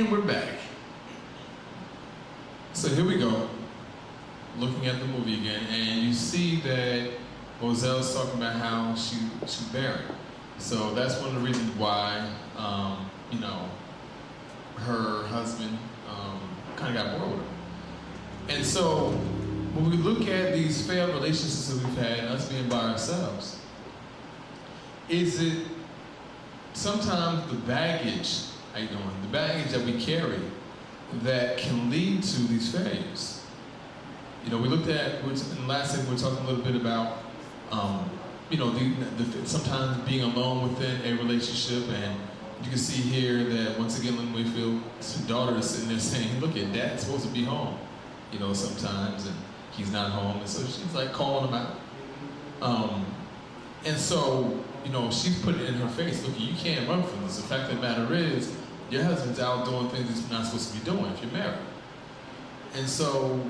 And we're back. So here we go, looking at the movie again, and you see that Mozelle's talking about how she's barren. So that's one of the reasons why, you know, her husband kind of got bored with her. And so when we look at these failed relationships that we've had, us being by ourselves, is it sometimes the baggage, how you doing? The baggage that we carry that can lead to these failures. You know, we looked at, in the last segment, we were talking a little bit about, you know, sometimes being alone within a relationship, and you can see here that once again, Lynn Wayfield's daughter is sitting there saying, look at Dad's supposed to be home, you know, sometimes, and he's not home, and so she's like calling him out. And so, you know, she's putting it in her face, look, you can't run from this. The fact of the matter is, your husband's out doing things he's not supposed to be doing if you're married. And so,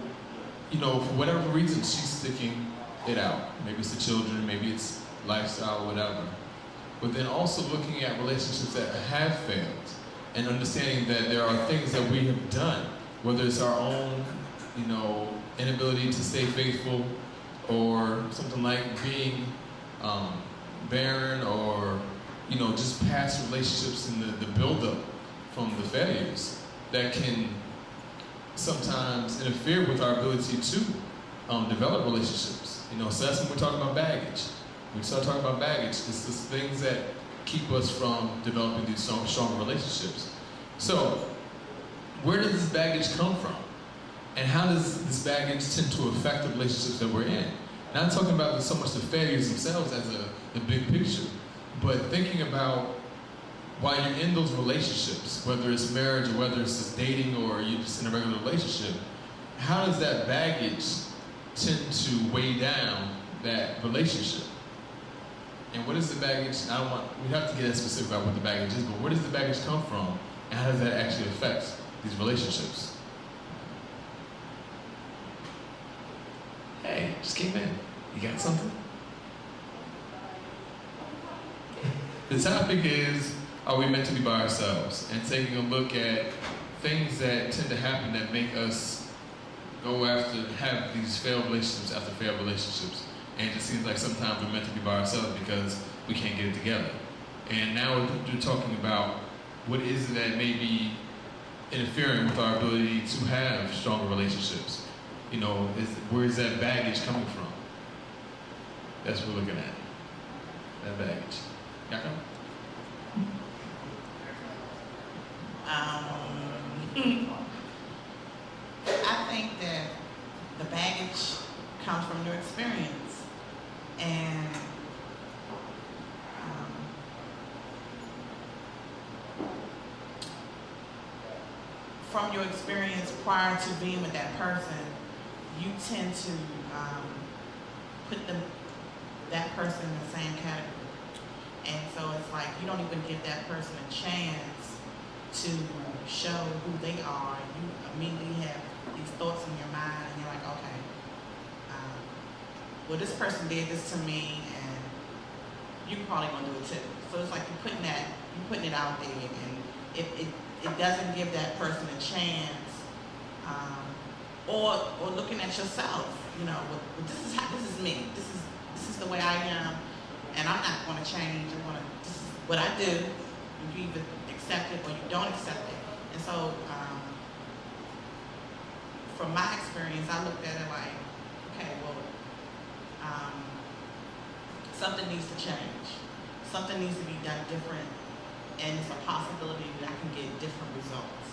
you know, for whatever reason, she's sticking it out. Maybe it's the children, maybe it's lifestyle, whatever. But then also looking at relationships that have failed and understanding that there are things that we have done, whether it's our own, you know, inability to stay faithful, or something like being barren, or, you know, just past relationships and the buildup from the failures that can sometimes interfere with our ability to develop relationships. You know, so that's when we're talking about baggage. When we start talking about baggage, it's the things that keep us from developing these stronger relationships. So, where does this baggage come from? And how does this baggage tend to affect the relationships that we're in? Not talking about so much the failures themselves as the big picture, but thinking about while you're in those relationships, whether it's marriage or whether it's just dating or you're just in a regular relationship, how does that baggage tend to weigh down that relationship? And what is the baggage? We have to get that specific about what the baggage is, but where does the baggage come from, and how does that actually affect these relationships? Hey, just came in. You got something? The topic is, are we meant to be by ourselves? And taking a look at things that tend to happen that make us go after, have these failed relationships after failed relationships. And it just seems like sometimes we're meant to be by ourselves because we can't get it together. And now we're talking about what is it that may be interfering with our ability to have stronger relationships. You know, where is that baggage coming from? That's what we're looking at. That baggage. Yaka? I think that the baggage comes from your experience, and from your experience prior to being with that person, you tend to put that person in the same category. And so it's like you don't even give that person a chance to show who they are. You immediately have these thoughts in your mind, and you're like, okay, well, this person did this to me, and you probably gonna do it too. So it's like you're putting it out there, and it doesn't give that person a chance, or looking at yourself. You know, well, this is me. This is the way I am, and I'm not going to change. This is what I do. You either accept it or you don't accept it. And so, from my experience, I looked at it like, okay, well, something needs to change. Something needs to be done different, and it's a possibility that I can get different results.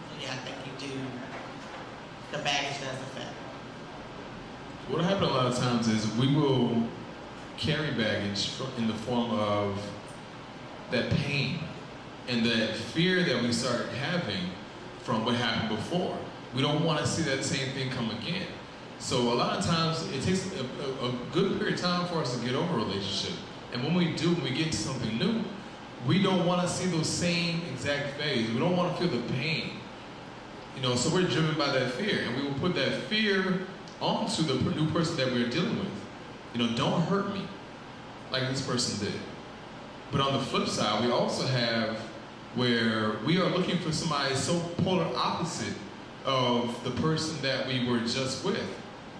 So yeah, I think you do. The baggage does affect. What happens a lot of times is we will carry baggage in the form of that pain and that fear that we start having from what happened before. We don't want to see that same thing come again. So a lot of times it takes a good period of time for us to get over a relationship. And when we do, when we get into something new, we don't want to see those same exact phases. We don't want to feel the pain. You know, so we're driven by that fear, and we will put that fear onto the new person that we're dealing with. You know, don't hurt me like this person did. But on the flip side, we also have where we are looking for somebody so polar opposite of the person that we were just with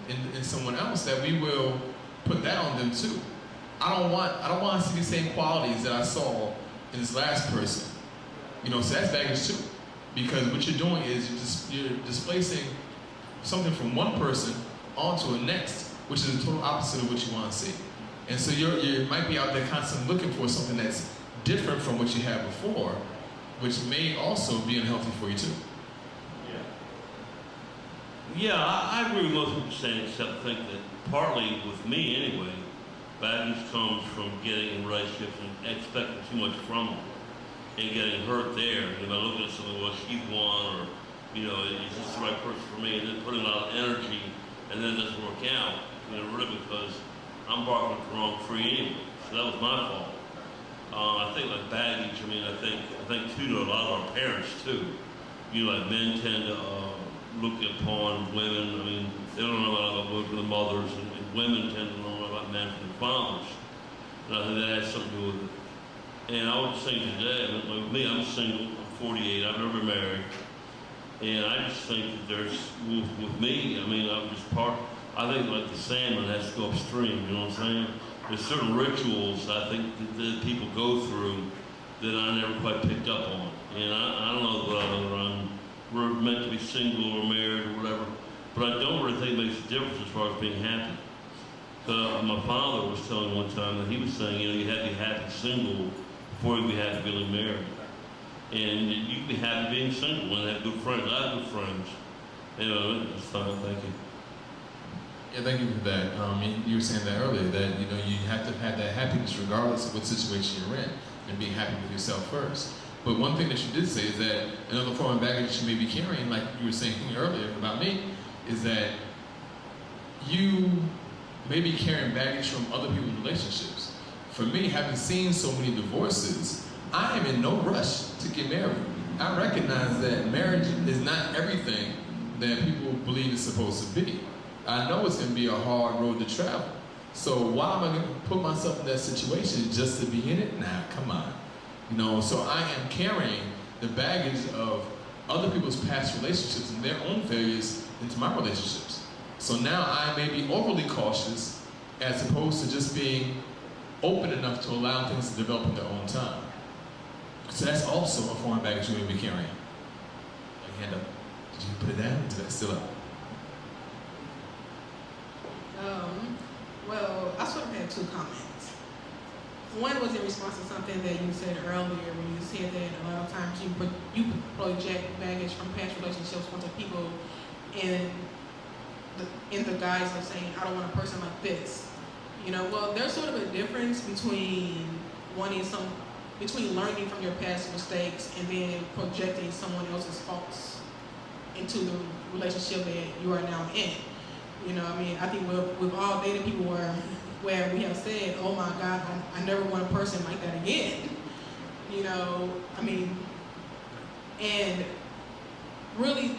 in someone else that we will put that on them too. I don't want to see the same qualities that I saw in this last person. You know, so that's baggage too. Because what you're doing is you're displacing something from one person onto the next, which is the total opposite of what you want to see. And so you might be out there constantly looking for something that's different from what you had before, which may also be unhealthy for you too. Yeah, I agree with most people saying, except I think that partly, with me anyway, baggage comes from getting in relationships and expecting too much from them and getting hurt there. You know, looking at something, well, she's one, or, you know, is this the right person for me? And then putting a lot of energy, and then it doesn't work out, you know, really because I'm barking up the wrong tree anyway. So that was my fault. I think like baggage, I mean, I think too, to a lot of our parents too. You know, like men tend to look upon women, I mean, they don't know about the mothers, and women tend to know about men from their fathers. And I think that has something to do with it. And I was saying today, I mean, like me, I'm single, I'm 48, I've never been married. And I just think that there's, with me, I mean, I'm just I think like the salmon has to go upstream, you know what I'm saying? There's certain rituals I think that people go through that I never quite picked up on. And I don't know whether we're meant to be single or married or whatever, but I don't really think it makes a difference as far as being happy. My father was telling me one time that he was saying, you know, you have to be happy single before you be happy being married. And you can be happy being single and have good friends. I have good friends. Anyway, that's fine, thank you. Yeah, thank you for that. You were saying that earlier, that you know you have to have that happiness regardless of what situation you're in, and being happy with yourself first. But one thing that you did say is that another form of baggage that you may be carrying, like you were saying earlier about me, is that you may be carrying baggage from other people's relationships. For me, having seen so many divorces, I am in no rush to get married. I recognize that marriage is not everything that people believe it's supposed to be. I know it's going to be a hard road to travel. So why am I going to put myself in that situation just to be in it? Nah, come on. You know, so I am carrying the baggage of other people's past relationships and their own failures into my relationships. So now I may be overly cautious as opposed to just being open enough to allow things to develop in their own time. So that's also a form of baggage you may be carrying. My hand up. Did you put it down? Or is that still up? Well, I sort of had two comments. One was in response to something that you said earlier when you said that a lot of times you project baggage from past relationships onto people in the guise of saying, I don't want a person like this. You know, well, there's sort of a difference between learning from your past mistakes and then projecting someone else's faults into the relationship that you are now in. You know, I mean, I think we've all dated people where we have said, oh my God, I never want a person like that again. You know, I mean, and really,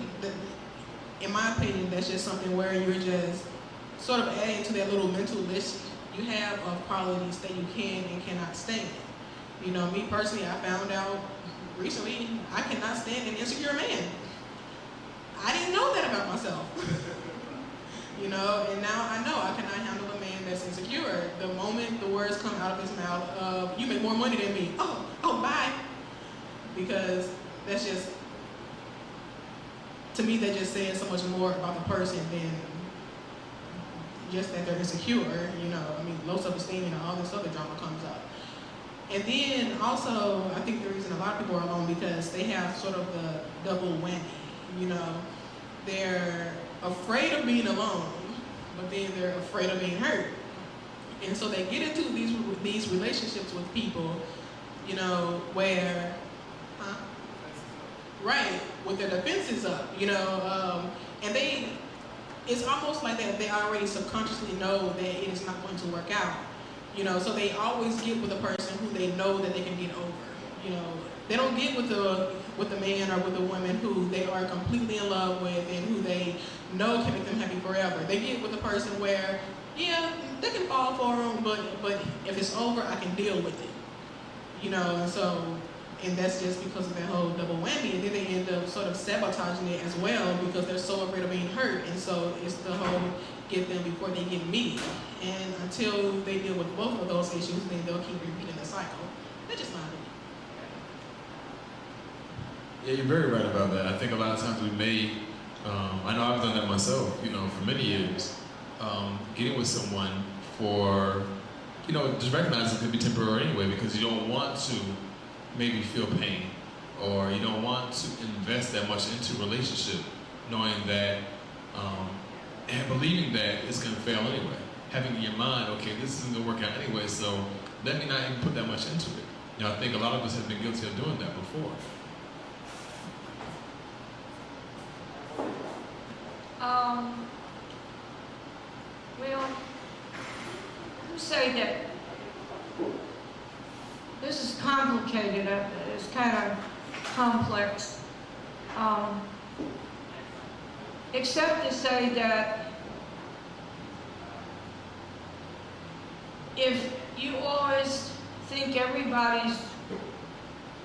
in my opinion, that's just something where you're just sort of adding to that little mental list you have of qualities that you can and cannot stand. You know, me personally, I found out recently I cannot stand an insecure man. I didn't know that about myself. You know, and now I know I cannot handle a man that's insecure. The moment the words come out of his mouth of, you make more money than me, oh, bye. Because that's just, to me, that just says so much more about the person than just that they're insecure. You know, I mean, low self-esteem and all this other drama comes up. And then also, I think the reason a lot of people are alone because they have sort of the double whammy. You know, they're afraid of being alone, but then they're afraid of being hurt. And so they get into these relationships with people, you know, where, right, with their defenses up, you know, and it's almost like that they already subconsciously know that it is not going to work out, you know, so they always get with a person who they know that they can get over, you know. They don't get with the man or with the woman who they are completely in love with and who they know can make them happy forever. They get with a person where, yeah, they can fall for them, but if it's over, I can deal with it. You know, and so And that's just because of that whole double whammy. And then they end up sort of sabotaging it as well because they're so afraid of being hurt. And so it's the whole get them before they get me. And until they deal with both of those issues, then they'll keep repeating the cycle. That's just not it. Yeah, you're very right about that. I think a lot of times we may, I know I've done that myself, you know, for many years, getting with someone for, you know, just recognize it could be temporary anyway because you don't want to maybe feel pain or you don't want to invest that much into a relationship knowing that, and believing that it's going to fail anyway. Having in your mind, okay, this isn't going to work out anyway, so let me not even put that much into it. You know, I think a lot of us have been guilty of doing that before. Well, you say that this is complicated, it's kind of complex, except to say that if you always think everybody's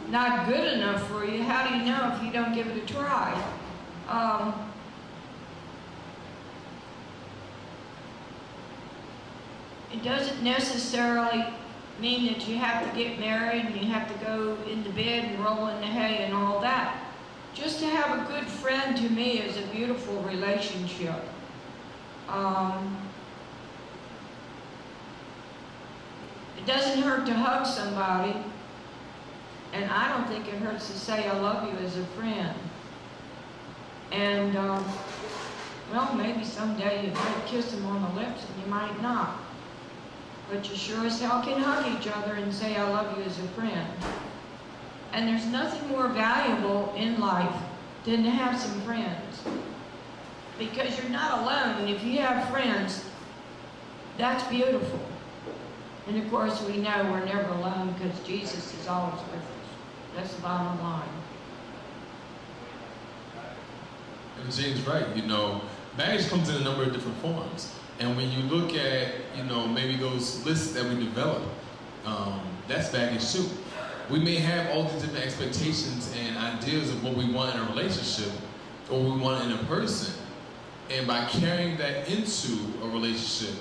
not good enough for you, how do you know if you don't give it a try? It doesn't necessarily mean that you have to get married and you have to go into bed and roll in the hay and all that. Just to have a good friend to me is a beautiful relationship. It doesn't hurt to hug somebody, and I don't think it hurts to say I love you as a friend. And, well, maybe someday you might kiss them on the lips and you might not. But you sure as hell can hug each other and say I love you as a friend. And there's nothing more valuable in life than to have some friends. Because you're not alone, and if you have friends, that's beautiful. And of course we know we're never alone because Jesus is always with us. That's the bottom line. And Jane's right, you know, baggage comes in a number of different forms. And when you look at, you know, maybe those lists that we develop, that's baggage too. We may have all these different expectations and ideas of what we want in a relationship or what we want in a person. And by carrying that into a relationship,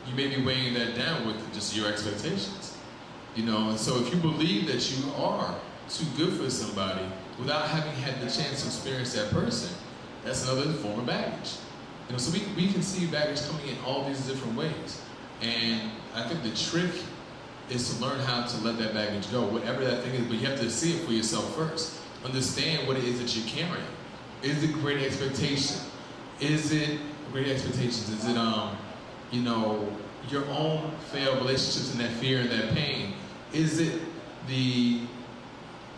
you may be weighing that down with just your expectations. You know, and so if you believe that you are too good for somebody without having had the chance to experience that person, that's another form of baggage. You know, so we can see baggage coming in all these different ways. And I think the trick is to learn how to let that baggage go, whatever that thing is, but you have to see it for yourself first. Understand what it is that you're carrying. Is it great expectation? Is it great expectations? Is it, you know, your own failed relationships and that fear and that pain? Is it the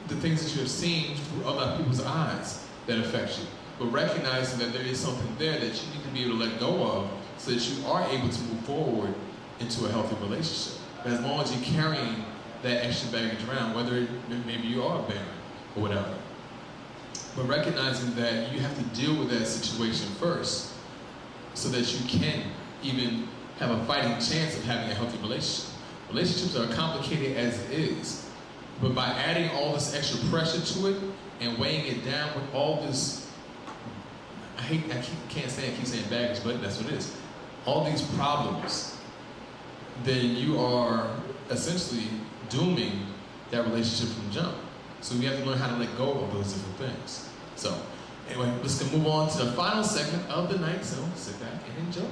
things that you have seen through other people's eyes that affect you? But recognizing that there is something there that you need to be able to let go of so that you are able to move forward into a healthy relationship. But as long as you're carrying that extra baggage around, whether maybe you are barren or whatever, but recognizing that you have to deal with that situation first so that you can even have a fighting chance of having a healthy relationship. Relationships are complicated as it is, but by adding all this extra pressure to it and weighing it down with all this, I can't say I keep saying baggage, but that's what it is. All these problems, then you are essentially dooming that relationship from the jump. So we have to learn how to let go of those different things. So anyway, let's move on to the final segment of the night, so sit back and enjoy.